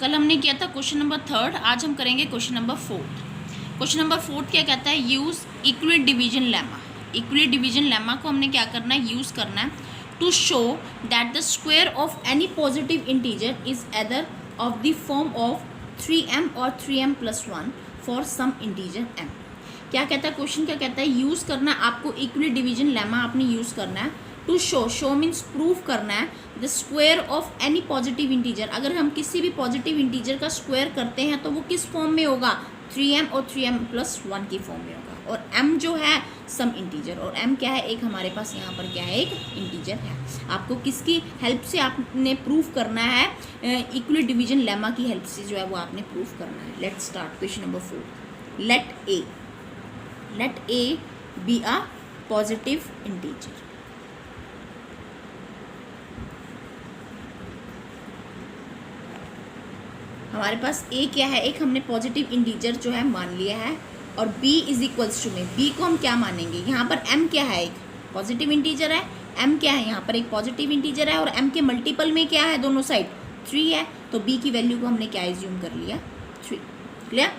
कल हमने किया था क्वेश्चन नंबर 3, आज हम करेंगे क्वेश्चन नंबर 4। क्वेश्चन नंबर 4 क्या कहता है, use Euclid's division lemma. Euclid's division lemma को हमने क्या करना है, यूज़ करना है to show that the square of any positive integer is either of the form of 3m और 3m+1 for some integer m। क्या कहता है क्वेश्चन, क्या कहता है, यूज़ करना है आपको इक्विलिट डिवीजन लेमा आपने यूज़ करना है टू शो मीन्स प्रूव करना है the square of any positive integer. अगर हम किसी भी पॉजिटिव इंटीजर का स्क्वायर करते हैं तो वो किस फॉर्म में होगा, 3m और 3m+1 की फॉर्म में होगा। और m जो है सम इंटीजर, और m क्या है, एक हमारे पास यहाँ पर क्या है, एक इंटीजर है। आपको किसकी हेल्प से आपने प्रूफ करना है, इक्विलिट डिवीजन लेमा की हेल्प से जो है वो आपने प्रूफ करना है। Let start question number 4। Let a b a positive integer. हमारे पास a क्या है, एक हमने पॉजिटिव इंटीजर जो है मान लिया है, और b इज इक्वल्स टू में b को हम क्या मानेंगे, यहाँ पर m क्या है, एक पॉजिटिव इंटीजर है, m क्या है, यहाँ पर एक पॉजिटिव इंटीजर है, और m के मल्टीपल में क्या है, दोनों साइड 3 है, तो b की वैल्यू को हमने क्या एज्यूम कर लिया, 3। क्लियर।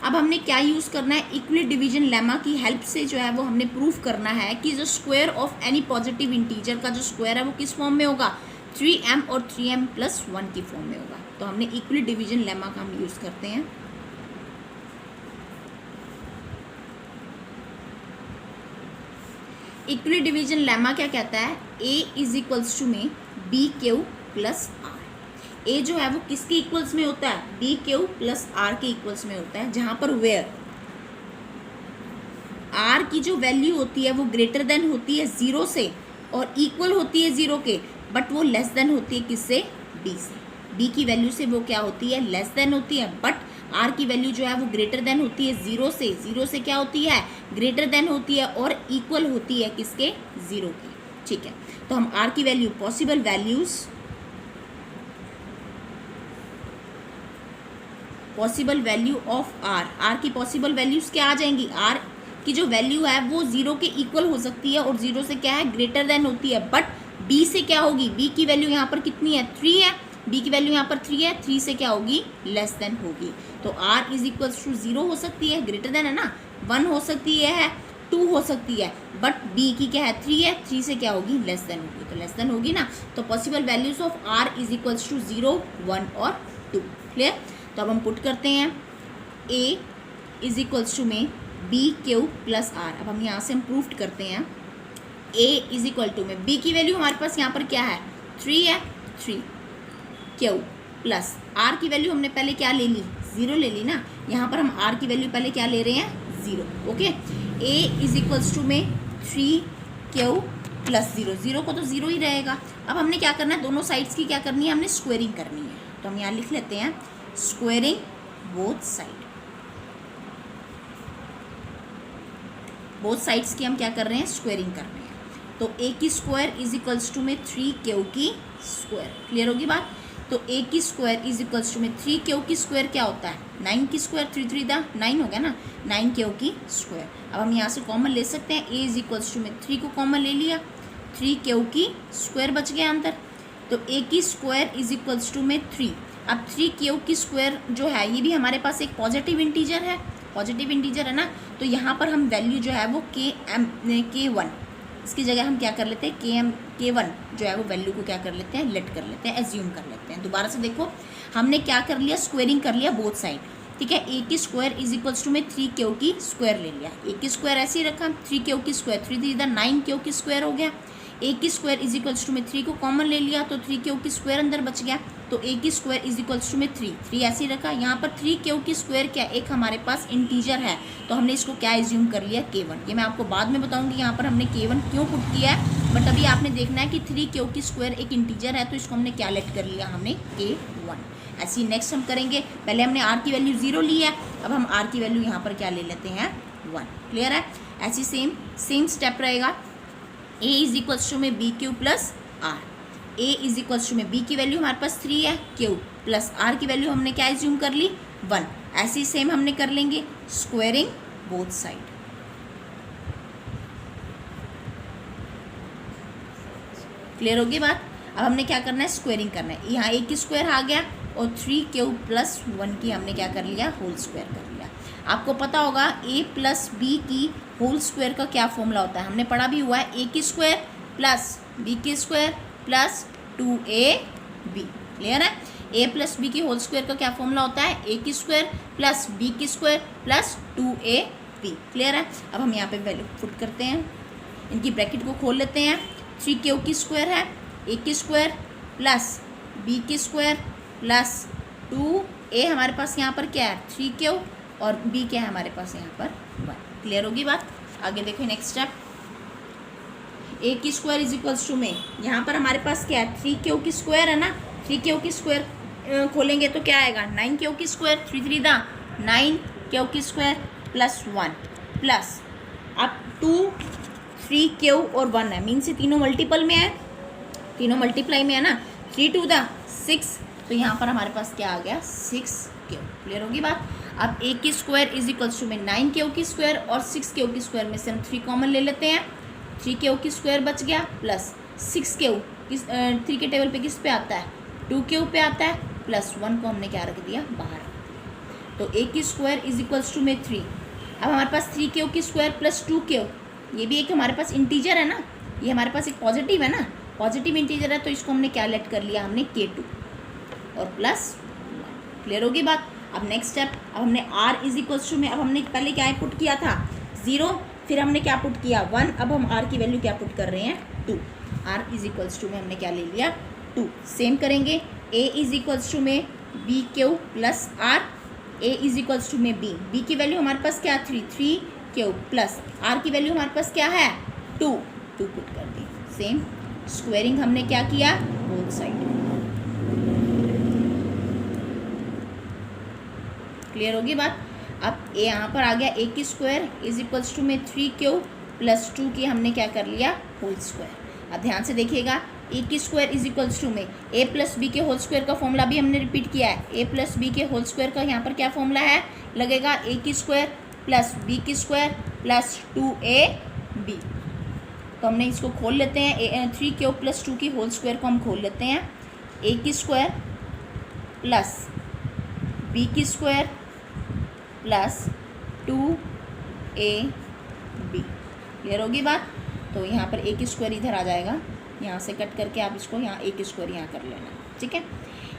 अब हमने क्या यूज़ करना है, इक्विलिट डिवीजन लेमा की हेल्प से जो है वो हमने प्रूफ करना है कि जो square of any positive integer का जो स्क्वायर है वो किस फॉर्म में होगा, 3m और 3m+1 की फॉर्म में होगा। तो हमने इक्विलिट डिवीजन लेमा का हम यूज़ करते हैं। इक्विलिट डिवीजन लेमा क्या कहता है, a इज इक्वल्स टू में BQ+R। a जो है वो किसके इक्वल्स में होता है, BQ+R के इक्वल्स में होता है, जहां पर वेयर r की जो वैल्यू होती है वो ग्रेटर देन होती है 0 से और इक्वल होती है 0 के, बट वो लेस देन होती है किससे, b से। b की वैल्यू से वो क्या होती है, लेस देन होती है, बट r की वैल्यू जो है वो ग्रेटर देन होती है 0 से। 0 से क्या होती है, ग्रेटर देन होती है, और इक्वल होती है किसके, 0 की। ठीक है, तो हम r की value, possible value of r की पॉसिबल वैल्यूज क्या आ जाएंगी, r की जो वैल्यू है वो 0 के इक्वल हो सकती है, और 0 से क्या है, ग्रेटर देन होती है, बट b से क्या होगी, b की वैल्यू यहाँ पर कितनी है, 3 है, b की वैल्यू यहाँ पर 3 है, 3 से क्या होगी, लेस देन होगी। तो r इज इक्वल्स टू 0 हो सकती है, ग्रेटर देन है ना, 1 हो सकती है, 2 हो सकती है, बट b की क्या है, 3 है, 3 से क्या होगी, लेस देन होगी, तो लेस देन होगी ना। तो possible values of r is equals to 0, 1 और 2। क्लियर। तो अब हम पुट करते हैं a इज इक्वल्स टू में BQ+R। अब हम यहाँ से हम प्रूफ करते हैं a इज इक्वल टू में b की वैल्यू हमारे पास यहाँ पर क्या है, 3 है, 3Q प्लस r की वैल्यू हमने पहले क्या ले ली, 0 ले ली ना, यहाँ पर हम r की वैल्यू पहले क्या ले रहे हैं, 0। Okay, a is equals to में 3Q+0, 0 को तो 0 ही रहेगा। अब हमने क्या करना है, दोनों साइड्स की क्या करनी है, हमने स्क्वेयरिंग करनी है। तो हम यहाँ लिख लेते हैं स्क्वेयरिंग बोथ साइड्स की हम क्या कर रहे हैं, स्क्वेयरिंग कर रहे हैं। तो a की स्क्वायर इज इक्वल्स टू में 3Q की स्क्वायर। क्लियर होगी बात। तो a की स्क्वायर इज इक्वल्स टू में 3Q की स्क्वायर क्या होता है, 9 की स्क्वायर, 3 3 दा 9 हो गया ना, 9Q की स्क्वायर। अब हम यहाँ से कॉमन ले सकते हैं, a इज इक्वल्स टू में 3 को कॉमन ले लिया, 3Q की स्क्वायर बच गया अंदर। तो a की स्क्वायर इज इक्वल्स टू में 3। अब 3Q की स्क्वायर जो है ये भी हमारे पास एक पॉजिटिव इंटीजर है, है ना। तो यहाँ पर हम वैल्यू जो है वो K1, इसकी जगह हम क्या कर लेते हैं, K1 जो है वो वैल्यू को क्या कर लेते हैं, लेट कर लेते हैं, एज्यूम कर लेते हैं। दोबारा से देखो, हमने क्या कर लिया, स्क्वेयरिंग कर लिया बोथ साइड। ठीक है, a की स्क्वायर इज इक्वल्स टू में 3Q की स्क्वायर ले लिया, a की स्क्वायर ऐसे ही रखा, 3Q की स्क्वायर, 3 3 दा 9Q की स्क्वायर हो गया। a की स्क्वायर इज इक्वल्स टू में 3 को कॉमन ले लिया, तो 3Q की स्क्वायर अंदर बच गया। तो a की स्क्वायर इज इक्वल्स टू में 3 ऐसे ही रखा। यहाँ पर 3Q की स्क्वायर क्या, एक हमारे पास इंटीजर है, तो हमने इसको क्या एज्यूम कर लिया, K1। ये मैं आपको बाद में बताऊंगी यहाँ पर हमने K1 क्यों पुट किया है, बट अभी आपने देखना है कि 3Q की स्क्वायर एक इंटीजर है, तो इसको हमने क्या लेट कर लिया, हमने K1। ऐसे ही नेक्स्ट हम करेंगे, पहले हमने r की वैल्यू 0 ली है, अब हम r की वैल्यू यहाँ पर क्या ले लेते हैं, 1। क्लियर है। ऐसी सेम स्टेप रहेगा, a इज इक्वल्स टू में BQ+R। a is equals to में b की वैल्यू हमारे पास 3 है, q प्लस r की वैल्यू हमने क्या एज्यूम कर ली, 1। ऐसे ही सेम हमने कर लेंगे स्क्वेयरिंग बोथ साइड। क्लियर होगी बात। अब हमने क्या करना है, स्क्वायरिंग करना है। यहाँ a की स्क्वायर आ गया और 3q प्लस 1 की हमने क्या कर लिया, होल स्क्वायर कर लिया। आपको पता होगा a प्लस बी की होल स्क्वायर का क्या फॉर्मूला होता है, हमने पढ़ा भी हुआ है, a की स्क्वायर प्लस b की स्क्वायर प्लस 2ab। क्लियर है? a प्लस बी की होल स्क्वायर का क्या फॉर्मूला होता है, a की स्क्वायर प्लस b की स्क्वायर प्लस 2ab। क्लियर है? अब हम यहाँ पे वैल्यू पुट करते हैं, इनकी ब्रैकेट को खोल लेते हैं। 3q की स्क्वायर है, a की स्क्वायर प्लस b की स्क्वायर प्लस 2a हमारे पास यहाँ पर क्या है 3q और b क्या है हमारे पास यहाँ पर 1। क्लियर होगी बात? आगे देखो नेक्स्ट स्टेप, a की स्क्वायर इज इक्वल्स टू में यहाँ पर हमारे पास क्या है 3q की स्क्वायर है ना, 3q की स्क्वायर खोलेंगे तो क्या आएगा 9q की स्क्वायर, 3 3 दा 9q की स्क्वायर प्लस 1 प्लस अब 2 3q और 1 है, मीन से तीनों मल्टीपल में है, तीनों मल्टीप्लाई में है ना, 3 2 दा 6, तो यहाँ पर हमारे पास क्या आ गया 6q। क्लियर होगी बात? अब a की स्क्वायर इज इक्वल्स टू में 9q की स्क्वायर और 6q की स्क्वायर में से हम 3 कॉमन ले लेते हैं, 3q की स्क्वायर बच गया प्लस 6q किस 3 के टेबल पे किस पे आता है 2q पे आता है, प्लस 1 को हमने क्या रख दिया बाहर। तो a की स्क्वायर इज इक्वल्स टू में 3। अब हमारे पास 3q की स्क्वायर प्लस 2q, ये भी एक हमारे पास इंटीजर है ना, ये हमारे पास एक पॉजिटिव है ना, पॉजिटिव इंटीजर है, तो इसको हमने क्या लेट कर लिया हमने k2 और प्लस 1। क्लियर होगी बात? अब नेक्स्ट स्टेप, अब हमने r इज इक्वल्स टू में, अब हमने पहले क्या पुट किया था 0, फिर हमने क्या पुट किया 1, अब हम r की वैल्यू क्या पुट कर रहे हैं 2। r इज इक्वल्स टू में हमने क्या ले लिया 2। सेम करेंगे, a इज इक्वल्स टू में b q plus r, a is equals to में b की वैल्यू हमारे पास क्या 3 प्लस r की वैल्यू हमारे पास क्या है 2 पुट कर दी। सेम स्क्वायरिंग हमने क्या किया बोथ साइड। क्लियर होगी बात? अब a यहाँ पर आ गया a की स्क्वायर इज इक्वल्स टू में 3q प्लस 2 की हमने क्या कर लिया होल स्क्वायर। अब ध्यान से देखिएगा, a की स्क्वायर इज इक्वल्स टू में a प्लस बी के होल स्क्वायर का फॉर्मूला भी हमने रिपीट किया है। a प्लस बी के होल स्क्वायर का यहाँ पर क्या फॉर्मूला है लगेगा a की स्क्वायर प्लस b की स्क्वायर प्लस 2ab। तो हमने इसको खोल लेते हैं, 3q प्लस 2 की होल स्क्वायर को हम खोल लेते हैं, a की स्क्वायर प्लस b की स्क्वायर प्लस 2ab। क्लियर होगी बात? तो यहाँ पर a की स्क्वायर इधर आ जाएगा, यहाँ से कट करके आप इसको यहाँ a की स्क्वायर यहाँ कर लेना, ठीक है।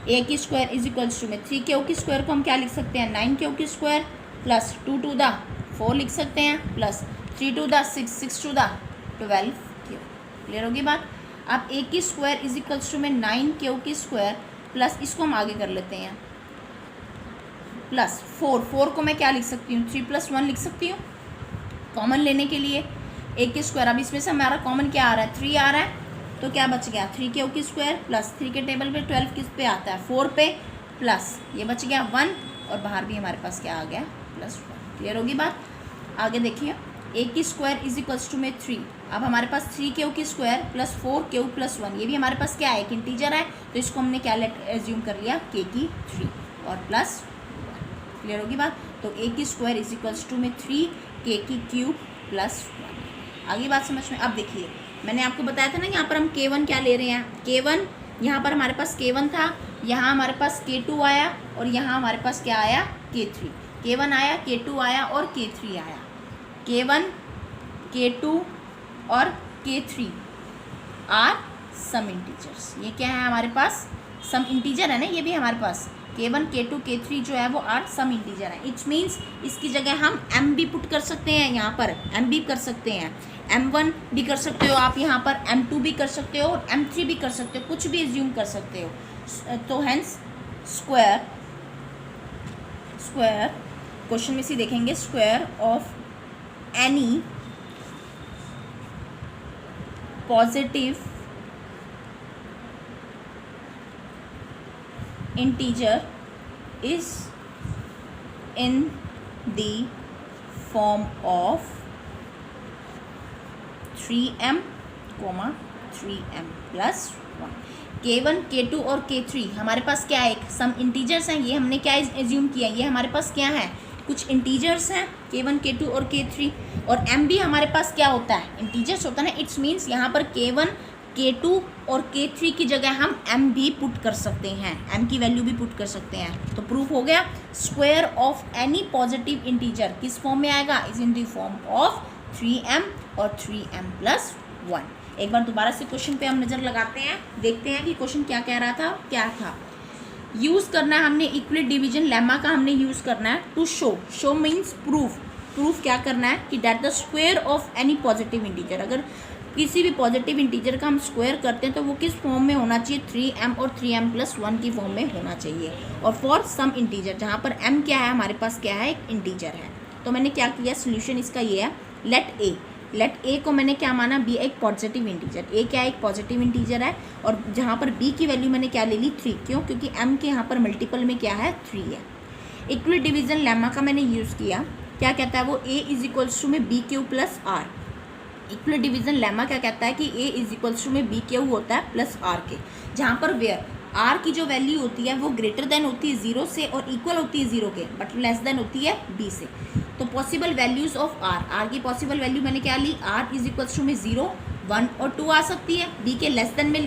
a की स्क्वायर इज इक्वल्स टू में 3q की स्क्वायर को हम क्या लिख सकते हैं 9q की स्क्वायर प्लस 2 टू द 4 लिख सकते हैं plus 3 to the 6 6 to the 12q। Clear होगी बात? अब a की स्क्वायर इज इक्वल्स टू में 9q की स्क्वायर प्लस इसको हम आगे कर लेते हैं प्लस 4 को मैं क्या लिख सकती हूँ 3 + 1 लिख सकती हूँ कॉमन लेने के लिए a की स्क्वायर। अब इसमें से हमारा कॉमन क्या आ रहा है 3 आ रहा है, तो क्या बच गया 3q की स्क्वायर प्लस 3 के टेबल पे 12 किस पे आता है 4 पे प्लस ये बच गया 1 और बाहर भी हमारे पास क्या आ गया +1। क्लियर होगी बात? आगे देखिए a की स्क्वायर इज इक्वल्स टू में 3। अब हमारे पास 3q की स्क्वायर प्लस 4q प्लस 1, ये भी हमारे पास क्या है एक इंटीजर है, तो इसको हमने क्या एज्यूम कर लिया k की 3 और प्लस 1। क्लियर होगी बात? तो a की स्क्वायर इज इक्वल्स टू में 3k की क्यूब प्लस 1। आगे बात समझ में? अब देखिए मैंने आपको बताया था ना यहाँ पर हम k1 क्या ले रहे हैं, k1 यहाँ पर हमारे पास k1 था, यहाँ हमारे पास k2 आया और यहाँ हमारे पास क्या आया k3। k1 आया, k2 आया और k3 आया। k1 k2 और k3 आर सम इंटीजर्स। ये क्या है हमारे पास सम इंटीजर है ना, ये भी हमारे पास k1 k2 k3 जो है वो आर सम इंटीजर है। इट्स मीन्स इसकी जगह हम m भी पुट कर सकते हैं, यहाँ पर m भी कर सकते हैं, m1 भी कर सकते हो आप, यहाँ पर m2 भी कर सकते हो और m3 भी कर सकते हो, कुछ भी एज्यूम कर सकते हो। तो हेंस स्क्वायर क्वेश्चन में से देखेंगे square of any positive integer is in the form of 3m, 3m plus 1। k1 k2 और k3 हमारे पास क्या है सम इंटीजर्स हैं, ये हमने क्या एज्यूम किया, ये हमारे पास क्या है कुछ इंटीजर्स हैं k1 k2 और k3 और m भी हमारे पास क्या होता है इंटीजर्स होता है ना। इट्स मीन्स यहाँ पर k1 K2 और K3 की जगह हम m भी पुट कर सकते हैं, m की वैल्यू भी पुट कर सकते हैं। तो प्रूफ हो गया। Square of any positive integer किस फॉर्म में आएगा, is in the form of 3m और 3m प्लस 1। एक बार दोबारा से क्वेश्चन पे हम नज़र लगाते हैं, देखते हैं कि क्वेश्चन क्या कह रहा था, क्या था। यूज़ करना है हमने इक्वलिट डिवीजन लेमा का, हमने यूज़ करना है to show means proof. Proof क्या करना है कि that the square of any positive integer, अगर किसी भी पॉजिटिव इंटीजर का हम स्क्वायर करते हैं तो वो किस फॉर्म में होना चाहिए, 3m और 3m प्लस 1 की फॉर्म में होना चाहिए। और फॉर सम इंटीजर, जहाँ पर m क्या है, हमारे पास क्या है, एक इंटीजर है। तो मैंने क्या किया, सोल्यूशन इसका ये है, लेट ए को मैंने क्या माना, बी एक पॉजिटिव इंटीजर। ए क्या है, एक पॉजिटिव इंटीजर है। और जहाँ पर बी की वैल्यू मैंने क्या ले ली, 3। क्यों, क्योंकि m के यहाँ पर मल्टीपल में क्या है, 3 है। इक्वलिट डिवीजन लेमा का मैंने यूज़ किया, क्या कहता है वो, a इज इक्वल्स टू में b q plus r. Euclid division lemma क्या कहता है कि a इज इक्वल्स टू में बी क्यू होता है प्लस आर के, जहाँ पर वेयर r की जो वैल्यू होती है वो ग्रेटर देन होती है 0 से और इक्वल होती है 0 के, बट लेस देन होती है b से। तो पॉसिबल वैल्यूज़ ऑफ r की पॉसिबल वैल्यू मैंने क्या ली, r इज इक्वल्स टू में 0, 1 और 2 आ सकती है। b के लेस देन में,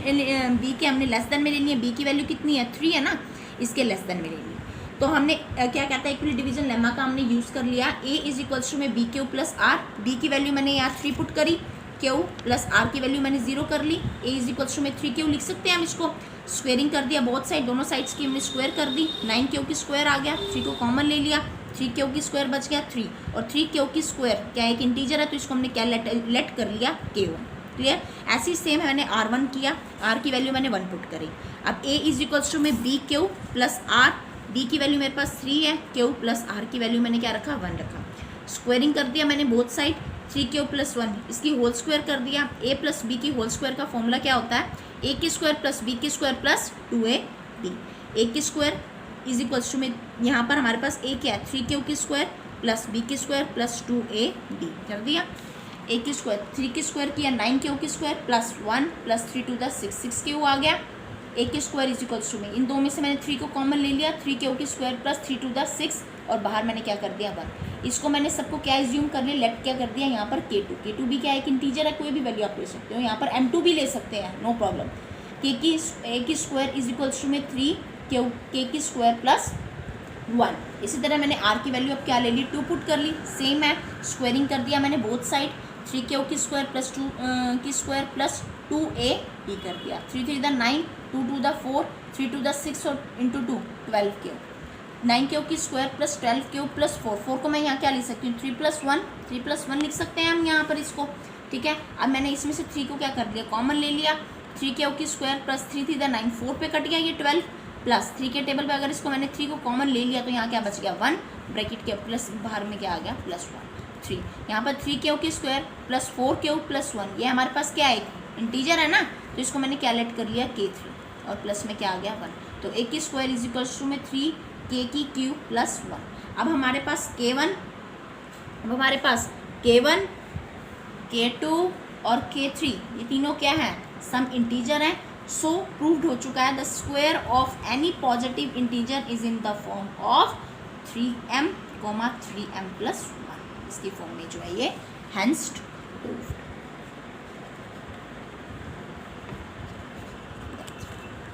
b के हमने लेस देन में ले लिया, b की वैल्यू कितनी है, 3 है ना, इसके लेस देन में ले ली। तो हमने क्या कहता है, इक्वलिट डिवीजन लेमा का हमने यूज़ कर लिया, a इज इक्वल्स टू में b q plus r. B की वैल्यू मैंने यहाँ 3 पुट करी, क्यू प्लस आर की वैल्यू मैंने 0 कर ली। a इज इक्वल्स टू में 3 क्यू लिख सकते हैं हम इसको। स्क्वेयरिंग कर दिया, बोथ साइड दोनों साइड्स की हमने स्क्वायर कर दी, 9 क्यू की स्क्वायर आ गया, 3 को कॉमन ले लिया, 3 क्यू की स्क्वायर बच गया 3, और 3 क्यू की स्क्वायर क्या एक इंटीजर है तो इसको हमने क्या लेट कर लिया k1। क्लियर। ऐसे ही सेम मैंने r1 किया, r की वैल्यू मैंने 1 पुट करी। अब a इज इक्वल्स टू में b q plus r, b की वैल्यू मेरे पास 3 है, q प्लस r की वैल्यू मैंने क्या रखा, 1 रखा। स्क्वायरिंग कर दिया मैंने बोथ साइड, 3q प्लस 1 इसकी होल स्क्वायर कर दिया। a प्लस बी की होल स्क्वायर का फॉर्मूला क्या होता है, a की स्क्वायर प्लस b की स्क्वायर प्लस 2ab। a की स्क्वायर इज इक्वल्स टू में यहाँ पर हमारे पास a क्या है, 3q की स्क्वायर प्लस b की स्क्वायर प्लस 2ab कर दिया। a की स्क्वायर 3 की स्क्वायर किया, 9q की square plus 1 plus 3 to the 6, 6q आ गया। a की स्क्वायर इज इक्वल्स टू में, इन दो में से मैंने 3 को कॉमन ले लिया, 3q की स्क्वायर प्लस 3 टू द 6, और बाहर मैंने क्या कर दिया 1। इसको मैंने सबको क्या एज्यूम कर लिया, लेट क्या कर दिया यहाँ पर k2 भी क्या एक इंटीजर है, कोई भी वैल्यू आप ले सकते हो, यहाँ पर m2 भी ले सकते हैं, नो प्रॉब्लम। a की स्क्वायर इज इक्वल्स टू में 3 k की स्क्वायर प्लस 1। इसी तरह मैंने r की वैल्यू अब क्या ले ली, 2 पुट कर ली, सेम है। स्क्वायरिंग कर दिया मैंने बोथ साइड, 3q की स्क्वायर प्लस 2 की स्क्वायर प्लस 2ab कर दिया, 3 3 द 9, 2 2 द 4, 3 2 द 6 और इंटू 2 12q, 9q की स्क्वायर प्लस 12q प्लस 4, 4 को मैं यहाँ क्या लिख सकती हूँ, 3 प्लस 1 लिख सकते हैं हम यहाँ पर इसको। ठीक है, अब मैंने इसमें से 3 को क्या कर लिया, कॉमन ले लिया, 3q की स्क्वायर प्लस 3 3 द 9, 4 पे कट गया ये 12 प्लस 3 के टेबल पे अगर इसको मैंने 3 को कॉमन ले लिया तो यहाँ क्या बच गया 1, ब्रैकेट के प्लस बाहर में क्या आ गया प्लस 1 3। यहाँ पर 3q की स्क्वायर प्लस 4q प्लस 1, ये हमारे पास क्या है, एक इंटीजर है ना, तो इसको मैंने क्या लेट कर लिया k3, और प्लस में क्या आ गया 1। तो a की स्क्वायर इज इक्वल्स टू में 3k की क्यू प्लस 1। अब हमारे पास k1, k2 और k3 ये तीनों क्या हैं, सम इंटीजर हैं। सो प्रूव्ड हो चुका है, the square of any positive integer is in the form of 3m, 3m plus 1, इसकी फॉर्म में जो है ये हेंस प्रूव्ड।